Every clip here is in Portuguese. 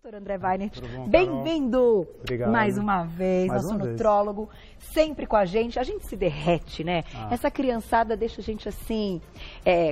Dr. André Weinert, Bom, bem-vindo mais uma vez, mais nosso uma nutrólogo, sempre com a gente se derrete, né? Essa criançada deixa a gente assim,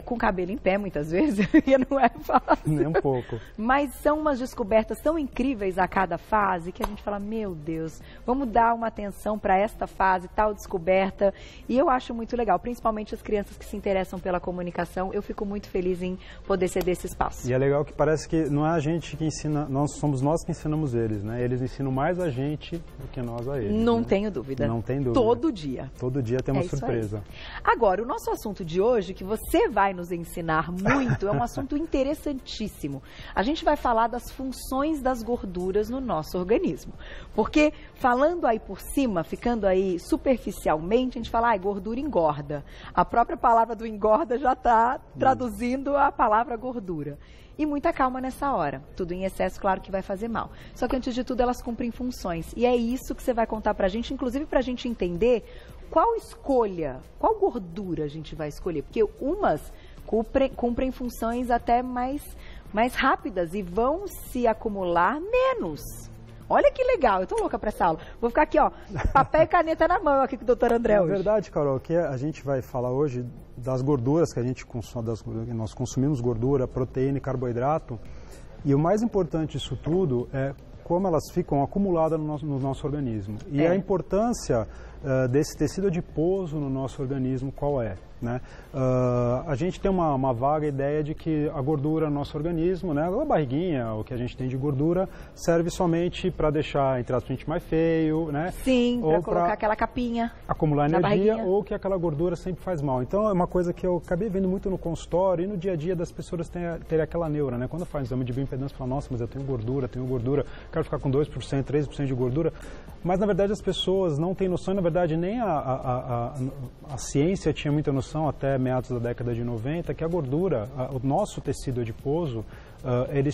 com o cabelo em pé muitas vezes, e não é fácil. Nem um pouco. Mas são umas descobertas tão incríveis a cada fase, que a gente fala, meu Deus, vamos dar uma atenção para esta fase, tal descoberta, e eu acho muito legal, principalmente as crianças que se interessam pela comunicação, eu fico muito feliz em poder ceder esse espaço. E é legal que parece que não é a gente que ensina, somos nós que ensinamos eles, né? Eles ensinam mais a gente do que nós a eles. Não né? tenho dúvida. Não tem dúvida. Todo dia. Todo dia tem uma surpresa. Agora, o nosso assunto de hoje, que você vai nos ensinar muito, é um assunto interessantíssimo. A gente vai falar das funções das gorduras no nosso organismo. Porque, falando aí por cima, ficando aí superficialmente, a gente fala, gordura engorda. A própria palavra do engorda já está traduzindo a palavra gordura. E muita calma nessa hora. Tudo em excesso, claro que vai fazer mal. Só que, antes de tudo, elas cumprem funções. E é isso que você vai contar pra gente, inclusive pra gente entender qual escolha, qual gordura a gente vai escolher. Porque umas cumprem funções até mais rápidas e vão se acumular menos. Olha que legal, eu tô louca pra essa aula. Vou ficar aqui, papel e caneta na mão aqui com o doutor André hoje. É verdade, Carol, que a gente vai falar hoje das gorduras que a gente consome, nós consumimos gordura, proteína e carboidrato. E o mais importante disso tudo é como elas ficam acumuladas no nosso organismo. E a importância desse tecido adiposo no nosso organismo, qual é? Né? A gente tem uma vaga ideia de que a gordura no nosso organismo, né, a barriguinha, o que a gente tem de gordura, serve somente para deixar, entre aspas, a gente mais feio, né? Sim, para colocar aquela capinha. Acumular energia, barriguinha. ou que aquela gordura sempre faz mal. Então é uma coisa que eu acabei vendo muito no consultório e no dia a dia das pessoas terem aquela neura, né? Quando faz exame de bioimpedância, fala, nossa, mas eu tenho gordura, quero ficar com 2%, 3% de gordura. Mas na verdade as pessoas não têm noção, na verdade nem a ciência tinha muita noção até meados da década de 90, que a gordura, o nosso tecido adiposo, ele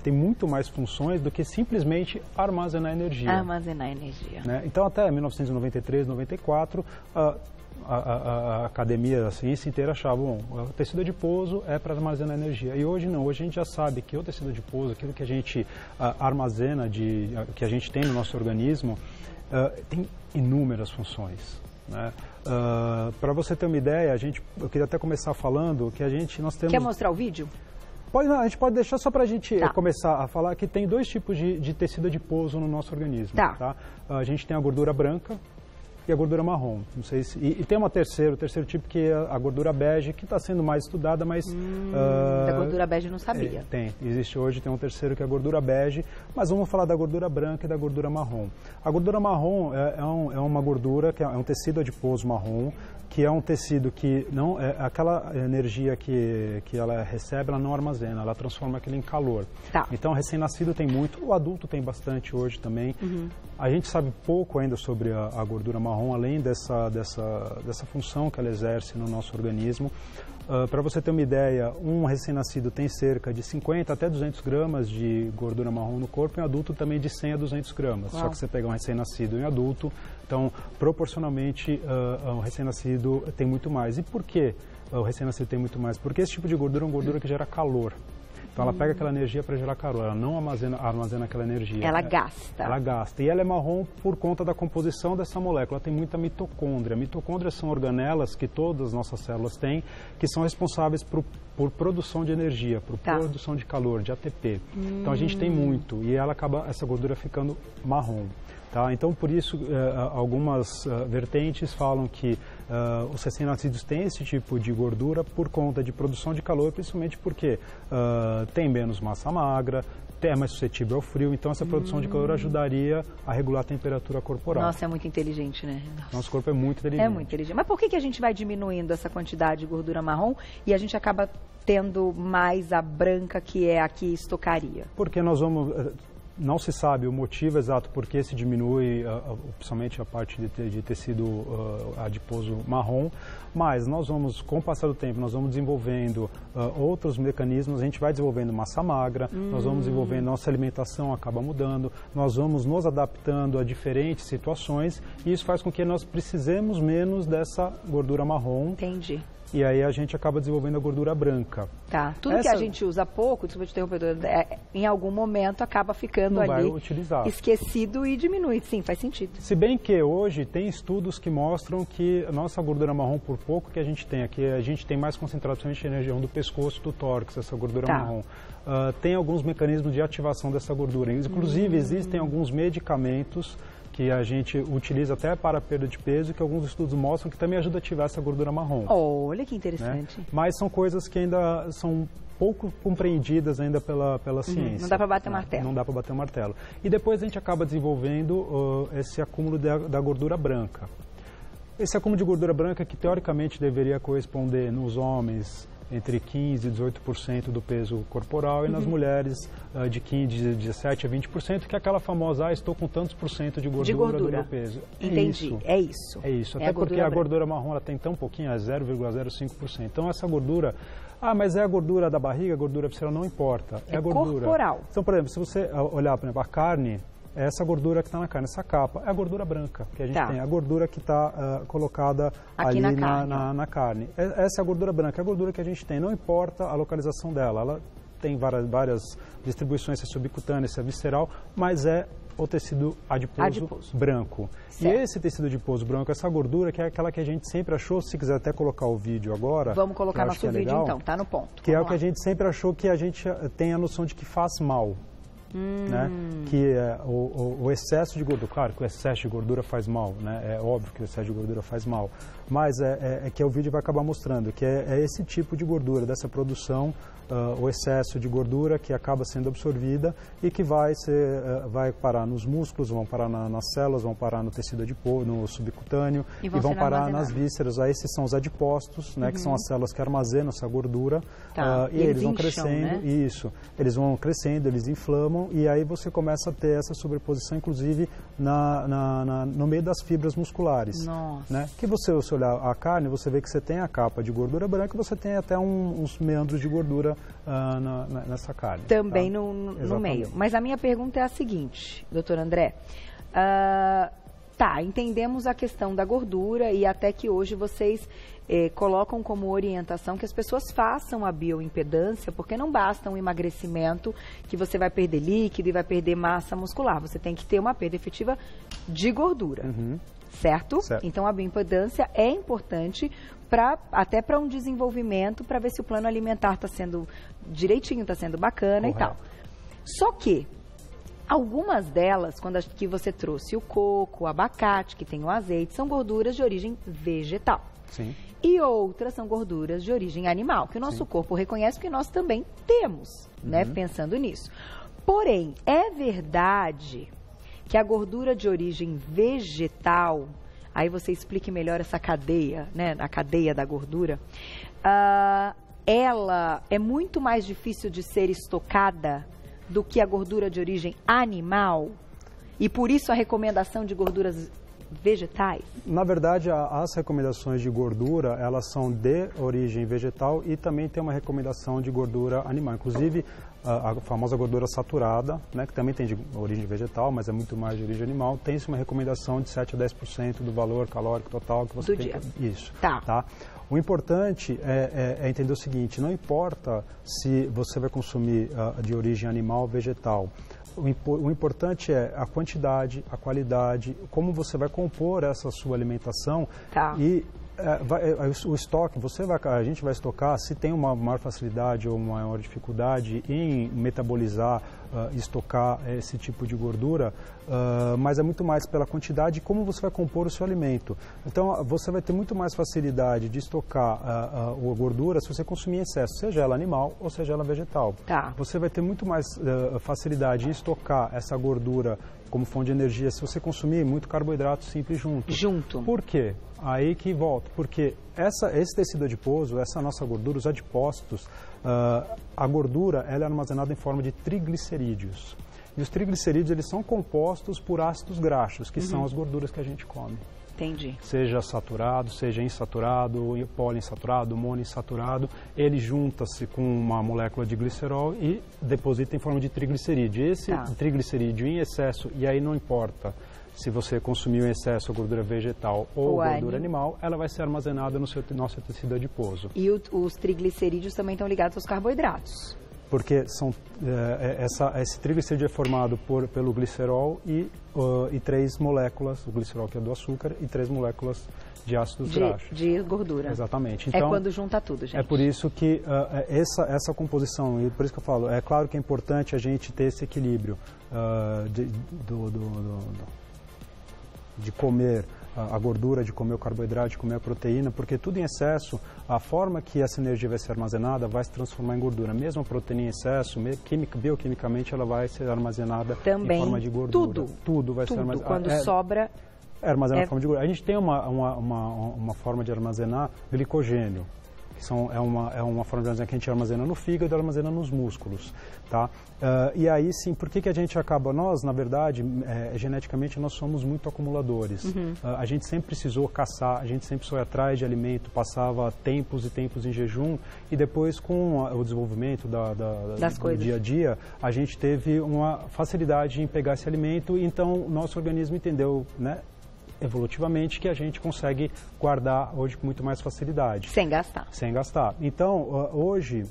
tem muito mais funções do que simplesmente armazenar energia. Armazenar energia. Né? Então até 1993, 94, a academia, a ciência inteira achava, bom, o tecido adiposo é para armazenar energia. E hoje não, hoje a gente já sabe que o tecido adiposo, aquilo que a gente armazena, que a gente tem no nosso organismo, tem inúmeras funções. Né? Para você ter uma ideia, eu queria até começar falando que nós temos... Quer mostrar o vídeo? A gente pode deixar só para a gente começar a falar que tem dois tipos de tecido adiposo no nosso organismo. Tá? A gente tem a gordura branca e a gordura marrom. Não sei se, e tem o terceiro tipo, que é a gordura bege, que está sendo mais estudada, mas... da gordura bege eu não sabia. Existe hoje, tem um terceiro que é a gordura bege, mas vamos falar da gordura branca e da gordura marrom. A gordura marrom é uma gordura, que é um tecido adiposo marrom, que é um tecido que não aquela energia que ela recebe, ela não armazena, ela transforma aquilo em calor. Então, recém-nascido tem muito, o adulto tem bastante hoje também. A gente sabe pouco ainda sobre a gordura marrom, além dessa função que ela exerce no nosso organismo. Para você ter uma ideia, um recém-nascido tem cerca de 50 até 200 gramas de gordura marrom no corpo, e um adulto também de 100 a 200 gramas. Só que você pega um recém-nascido e um adulto, então, proporcionalmente, o recém-nascido tem muito mais. E por que o recém-nascido tem muito mais? Porque esse tipo de gordura é uma gordura que gera calor. Então, ela pega aquela energia para gerar calor, ela não armazena aquela energia. Ela gasta. Ela gasta. E ela é marrom por conta da composição dessa molécula. Ela tem muita mitocôndria. Mitocôndrias são organelas que todas as nossas células têm, que são responsáveis por produção de energia, por produção de calor, de ATP. Então, a gente tem muito. E essa gordura ficando marrom. Então, por isso, algumas vertentes falam que os recém-nascidos têm esse tipo de gordura por conta de produção de calor, principalmente porque tem menos massa magra, é mais suscetível ao frio, então essa produção de calor ajudaria a regular a temperatura corporal. Nossa, é muito inteligente, né? Nosso corpo é muito inteligente. É muito inteligente. Mas por que a gente vai diminuindo essa quantidade de gordura marrom e a gente acaba tendo mais a branca, que é a que estocaria? Porque nós vamos... Não se sabe o motivo exato por que se diminui, principalmente a parte de tecido adiposo marrom, mas nós vamos, com o passar do tempo, nós vamos desenvolvendo outros mecanismos, a gente vai desenvolvendo massa magra, nós vamos desenvolvendo, nossa alimentação acaba mudando, nós vamos nos adaptando a diferentes situações, e isso faz com que nós precisemos menos dessa gordura marrom. Entendi. e aí a gente acaba desenvolvendo a gordura branca. Tá. Tudo que a gente usa pouco, desculpa te interromper, em algum momento acaba ficando ali esquecido e diminui. Sim, faz sentido. Se bem que hoje tem estudos que mostram que a nossa gordura marrom, por pouco que a gente tem aqui, a gente tem mais concentrado principalmente na região do pescoço, do tórax, essa gordura marrom. Tem alguns mecanismos de ativação dessa gordura. Inclusive, existem alguns medicamentos que a gente utiliza até para a perda de peso, que alguns estudos mostram que também ajuda a ativar essa gordura marrom. Olha que interessante. Né? Mas são coisas que ainda são pouco compreendidas ainda pela ciência. Não dá para bater o martelo. Não dá para bater o martelo. E depois a gente acaba desenvolvendo esse acúmulo da gordura branca. Esse acúmulo de gordura branca que teoricamente deveria corresponder nos homens entre 15% e 18% do peso corporal e nas mulheres de 17% a 20%, que é aquela famosa, estou com tantos por cento de gordura do meu peso. Entendi, é isso. É isso, até porque a gordura marrom ela tem tão pouquinho, é 0,05%. Então essa gordura, mas é a gordura da barriga, a gordura visceral, não importa. É a gordura corporal. Então, por exemplo, se você olhar, por exemplo, a carne, essa gordura que está na carne, essa capa, é a gordura branca que a gente tem, a gordura que está colocada aqui ali na carne. Essa é a gordura branca, é a gordura que a gente tem, não importa a localização dela, ela tem várias distribuições, se é subcutânea, se é visceral, mas é o tecido adiposo. Branco. Certo. E esse tecido adiposo branco, essa gordura, que é aquela que a gente sempre achou, se quiser até colocar o vídeo agora... Vamos colocar nosso vídeo legal, então, tá no ponto. Que é o que a gente sempre achou que a gente tem a noção de que faz mal. Né? Que o excesso de gordura, claro que o excesso de gordura faz mal, né? É óbvio que o excesso de gordura faz mal, mas é que o vídeo vai acabar mostrando que é esse tipo de gordura, dessa produção, o excesso de gordura que acaba sendo absorvida e que vai parar nos músculos, vão parar nas células, vão parar no tecido adiposo, no subcutâneo e vão parar nas vísceras. Aí esses são os adipócitos, né? Que são as células que armazenam essa gordura, e eles vão crescendo, né? Eles vão crescendo, eles inflamam e aí você começa a ter essa sobreposição, inclusive no meio das fibras musculares. Nossa. Né? Que você olhar a carne, você vê que você tem a capa de gordura branca e você tem até uns meandros de gordura nessa carne. Também no meio. Mas a minha pergunta é a seguinte, doutor André. Entendemos a questão da gordura e até que hoje vocês colocam como orientação que as pessoas façam a bioimpedância, porque não basta um emagrecimento que você vai perder líquido e vai perder massa muscular. Você tem que ter uma perda efetiva de gordura. Certo? Então a bioimpedância é importante até para um desenvolvimento, para ver se o plano alimentar está sendo direitinho, está sendo bacana. Correto. E tal. Só que algumas delas, que você trouxe o coco, o abacate, que tem o azeite, são gorduras de origem vegetal. Sim. E outras são gorduras de origem animal, que o nosso corpo reconhece que nós também temos, né? Pensando nisso. Porém, é verdade que a gordura de origem vegetal, aí você explique melhor essa cadeia, né? A cadeia da gordura, ela é muito mais difícil de ser estocada do que a gordura de origem animal? E por isso a recomendação de gorduras vegetais? Na verdade, as recomendações de gordura, elas são de origem vegetal e também tem uma recomendação de gordura animal. Inclusive, a famosa gordura saturada, né, que também tem de origem vegetal, mas é muito mais de origem animal, tem uma recomendação de 7 a 10% do valor calórico total que você tem. Isso. Tá? O importante é entender o seguinte, não importa se você vai consumir de origem animal ou vegetal, o importante é a quantidade, a qualidade, como você vai compor essa sua alimentação e o estoque, a gente vai estocar se tem uma maior facilidade ou uma maior dificuldade em metabolizar, estocar esse tipo de gordura, mas é muito mais pela quantidade e como você vai compor o seu alimento. Então, você vai ter muito mais facilidade de estocar a gordura se você consumir em excesso, seja ela animal ou seja ela vegetal. Você vai ter muito mais facilidade em estocar essa gordura como fonte de energia se você consumir muito carboidrato simples junto. Por quê? Aí que volta, porque esse tecido adiposo, essa nossa gordura, os adipócitos, a gordura ela é armazenada em forma de triglicerídeos. E os triglicerídeos eles são compostos por ácidos graxos, que são as gorduras que a gente come. Entendi. Seja saturado, seja insaturado, poliinsaturado, monoinsaturado, ele junta-se com uma molécula de glicerol e deposita em forma de triglicerídeo. Esse triglicerídeo em excesso, e aí não importa se você consumiu em excesso a gordura vegetal ou gordura animal, ela vai ser armazenada no nosso tecido adiposo. E os triglicerídeos também estão ligados aos carboidratos? Porque esse triglicerídeo é formado pelo glicerol e 3 moléculas, o glicerol que é do açúcar, e 3 moléculas de ácidos graxos. De gordura. Exatamente. Então, é quando junta tudo, gente. É por isso que essa composição, e por isso que eu falo, é claro que é importante a gente ter esse equilíbrio de comer a gordura, de comer o carboidrato, de comer a proteína, porque tudo em excesso, a forma que essa energia vai ser armazenada vai se transformar em gordura. Mesmo a proteína em excesso, bioquimicamente, ela vai ser armazenada em forma de gordura. Tudo vai ser armazenado. Quando sobra... É armazenado em forma de gordura. A gente tem uma forma de armazenar glicogênio. É uma forma de armazenar que a gente armazena no fígado e armazena nos músculos, tá? E aí sim, por que a gente acaba? Nós, na verdade, geneticamente nós somos muito acumuladores. A gente sempre precisou caçar, a gente sempre foi atrás de alimento, passava tempos e tempos em jejum e depois com o desenvolvimento do dia a dia, a gente teve uma facilidade em pegar esse alimento, então o nosso organismo entendeu, né? Evolutivamente, que a gente consegue guardar hoje com muito mais facilidade. Sem gastar. Sem gastar. Então, hoje,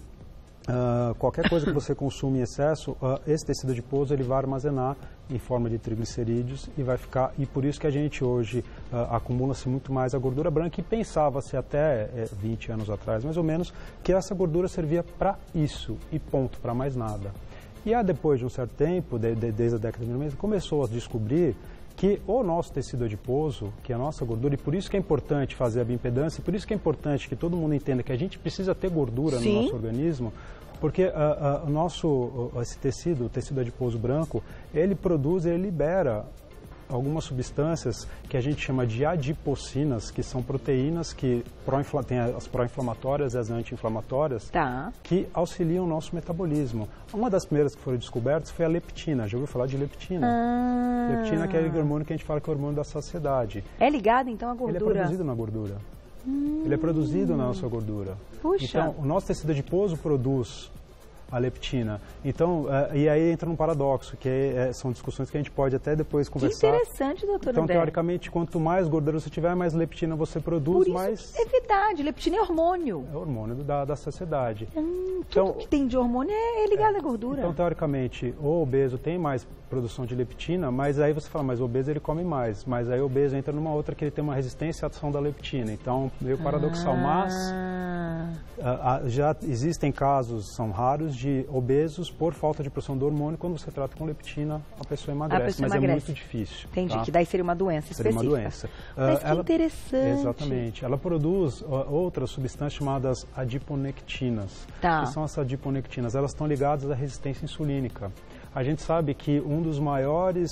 qualquer coisa que você consuma em excesso, esse tecido adiposo ele vai armazenar em forma de triglicerídeos e vai ficar... E por isso que a gente hoje acumula-se muito mais a gordura branca e pensava-se até 20 anos atrás, mais ou menos, que essa gordura servia para isso e ponto, para mais nada. E depois de um certo tempo, desde a década de 1990, começou a descobrir que o nosso tecido adiposo, que é a nossa gordura, e por isso que é importante fazer a bioimpedância, e por isso que é importante que todo mundo entenda que a gente precisa ter gordura no nosso organismo, porque esse tecido, o tecido adiposo branco, ele libera algumas substâncias que a gente chama de adipocinas, que são proteínas que têm as pró-inflamatórias e as anti-inflamatórias, que auxiliam o nosso metabolismo. Uma das primeiras que foram descobertas foi a leptina. Já ouviu falar de leptina? Leptina que é o hormônio que a gente fala que é o hormônio da saciedade. É ligado então à gordura? Ele é produzido na gordura. Ele é produzido na nossa gordura. Puxa. Então, o nosso tecido adiposo produz a leptina. Então, e aí entra num paradoxo, que são discussões que a gente pode até depois conversar. Que interessante, doutor Então, André. Teoricamente, quanto mais gordura você tiver, mais leptina você produz, por isso, mais... É verdade, leptina é hormônio. É hormônio da saciedade. Tudo que tem de hormônio é ligado à gordura. Então, teoricamente, o obeso tem mais produção de leptina, mas aí você fala, mas o obeso ele come mais. Mas aí o obeso entra numa outra que ele tem uma resistência à ação da leptina. Então, meio paradoxal, mas já existem casos, são raros, de obesos por falta de produção do hormônio. Quando você trata com leptina, a pessoa emagrece, mas é muito difícil. Entendi, que daí seria uma doença específica. Seria uma doença. Mas que interessante. Exatamente. Ela produz outras substâncias chamadas adiponectinas. Que são as adiponectinas. Elas estão ligadas à resistência insulínica. A gente sabe que um dos maiores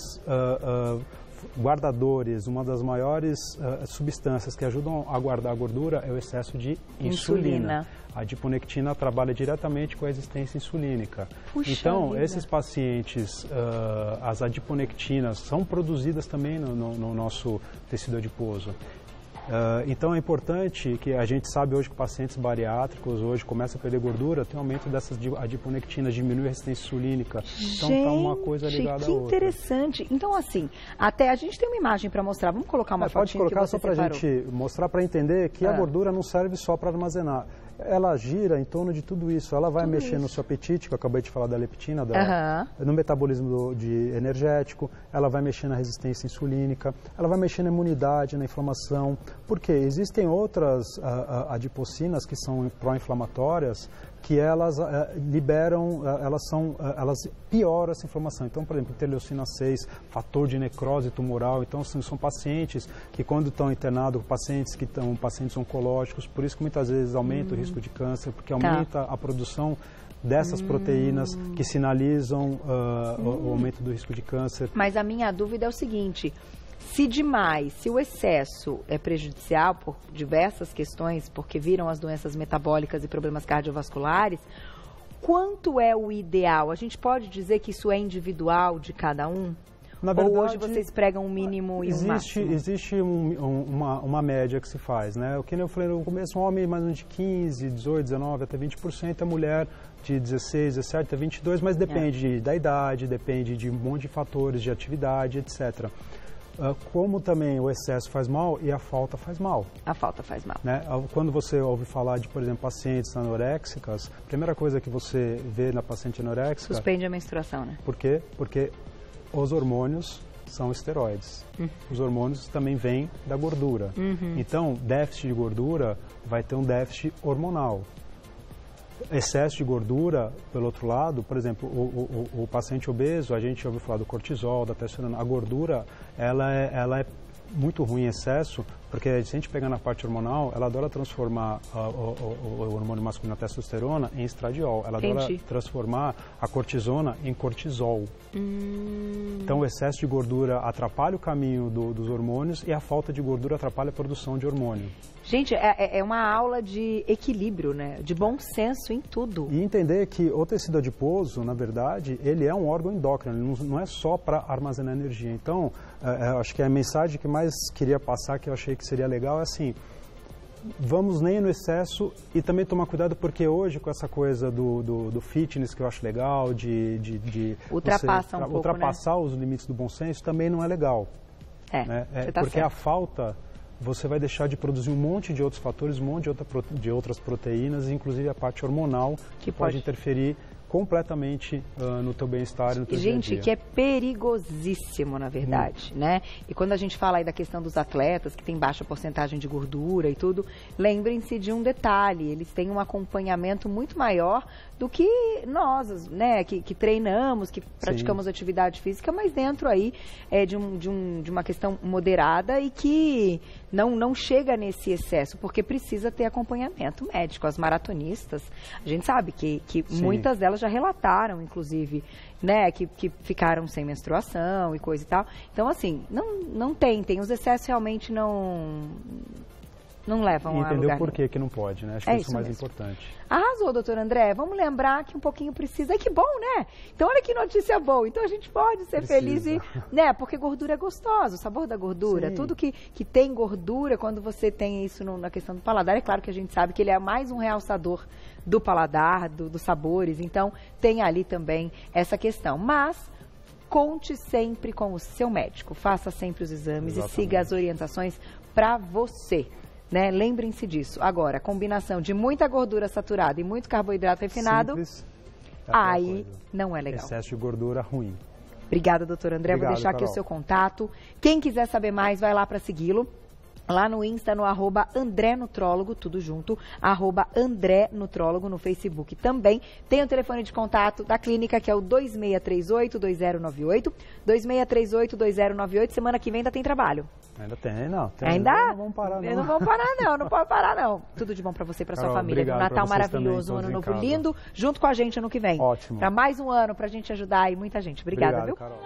guardadores, uma das maiores substâncias que ajudam a guardar a gordura é o excesso de insulina. A adiponectina trabalha diretamente com a resistência insulínica. Puxa então, vida. esses pacientes, as adiponectinas são produzidas também no nosso tecido adiposo. Então é importante que a gente sabe hoje que pacientes bariátricos hoje começam a perder gordura, tem um aumento dessas adiponectinas, diminui a resistência insulínica. Então está uma coisa ligada à outra. Que interessante. Então assim, até a gente tem uma imagem para mostrar. Vamos colocar uma fotinha que você separou. Pode colocar só para a gente mostrar, para entender que a gordura não serve só para armazenar. Ela gira em torno de tudo isso. Ela vai mexer no seu apetite, que eu acabei de falar da leptina, no metabolismo energético, ela vai mexer na resistência insulínica, ela vai mexer na imunidade, na inflamação. Por quê? Existem outras adipocinas que são pró-inflamatórias, que elas liberam, elas pioram essa inflamação. Então, por exemplo, interleucina 6, fator de necrose tumoral. Então, são pacientes que quando estão internados, pacientes que estão pacientes oncológicos, por isso que muitas vezes aumenta o risco de câncer, porque aumenta a produção dessas proteínas que sinalizam o aumento do risco de câncer. Mas a minha dúvida é o seguinte: se o excesso é prejudicial por diversas questões, porque viram as doenças metabólicas e problemas cardiovasculares, quanto é o ideal? A gente pode dizer que isso é individual de cada um? Na verdade, ou hoje vocês pregam um mínimo e um máximo? Existe uma média que se faz, né? O que eu falei no começo, um homem mais ou menos de 15, 18, 19 até 20%, a mulher de 16, 17 até 22, mas depende da idade, depende de um monte de fatores, de atividade, etc. Como também o excesso faz mal e a falta faz mal. A falta faz mal. Né? Quando você ouve falar de, por exemplo, pacientes anoréxicas, a primeira coisa que você vê na paciente anoréxica... Suspende a menstruação, né? Por quê? Porque os hormônios são esteroides. Os hormônios também vêm da gordura. Então, déficit de gordura vai ter um déficit hormonal. Excesso de gordura, pelo outro lado, por exemplo, o paciente obeso, a gente ouve falar do cortisol, da testosterona. A gordura, ela é muito ruim em excesso, porque se a gente pegar na parte hormonal, ela adora transformar o hormônio masculino, a testosterona, em estradiol. Ela adora transformar a cortisona em cortisol. Então, o excesso de gordura atrapalha o caminho dos hormônios e a falta de gordura atrapalha a produção de hormônio. Gente, é uma aula de equilíbrio, né? De bom senso em tudo. E entender que o tecido adiposo, na verdade, ele é um órgão endócrino, ele não é só para armazenar energia. Então, acho que a mensagem que mais queria passar, que eu achei que seria legal, é assim, vamos nem no excesso e também tomar cuidado, porque hoje, com essa coisa do fitness, que eu acho legal, de ultrapassar os limites do bom senso, também não é legal. Né? Porque a falta... Você vai deixar de produzir um monte de outros fatores, um monte de outras proteínas, inclusive a parte hormonal, que pode interferir completamente no teu bem-estar e no teu dia a dia. Gente, que é perigosíssimo, na verdade, né? E quando a gente fala aí da questão dos atletas, que tem baixa porcentagem de gordura e tudo, lembrem-se de um detalhe, eles têm um acompanhamento muito maior do que nós, né? Que treinamos, que praticamos atividade física, mas dentro aí de uma questão moderada e que não chega nesse excesso, porque precisa ter acompanhamento médico. As maratonistas, a gente sabe que muitas delas já relataram, inclusive, né, que ficaram sem menstruação e coisa e tal. Então, assim, não tentem. Os excessos realmente não levam a lugar. E entender o porquê que não pode, né? Acho que isso é o mais importante. Arrasou, doutor André. Vamos lembrar que um pouquinho precisa. Que bom, né? Então, olha que notícia boa. Então, a gente pode ser feliz, né? Porque gordura é gostosa, o sabor da gordura. Tudo que tem gordura, quando você tem isso na questão do paladar, é claro que a gente sabe que ele é mais um realçador do paladar, dos sabores. Então, tem ali também essa questão. Mas conte sempre com o seu médico. Faça sempre os exames e siga as orientações para você. Né? Lembrem-se disso. Agora, a combinação de muita gordura saturada e muito carboidrato refinado, aí não é legal. Excesso de gordura ruim. Obrigada, doutor André. Vou deixar aqui o seu contato. Quem quiser saber mais, vai lá para segui-lo. Lá no Insta, no @AndréNutrólogo, tudo junto, @AndréNutrólogo no Facebook também. Tem o telefone de contato da clínica, que é o 2638-2098, 2638-2098. Semana que vem ainda tem trabalho. Ainda tem, não. Ainda? Não vamos parar, não. Não vamos parar, não pode parar, não. Tudo de bom pra você e pra sua família. Um Natal maravilhoso, um ano novo lindo, junto com a gente ano que vem. Ótimo. Pra mais um ano, pra gente ajudar aí muita gente. Obrigada, viu? Carol.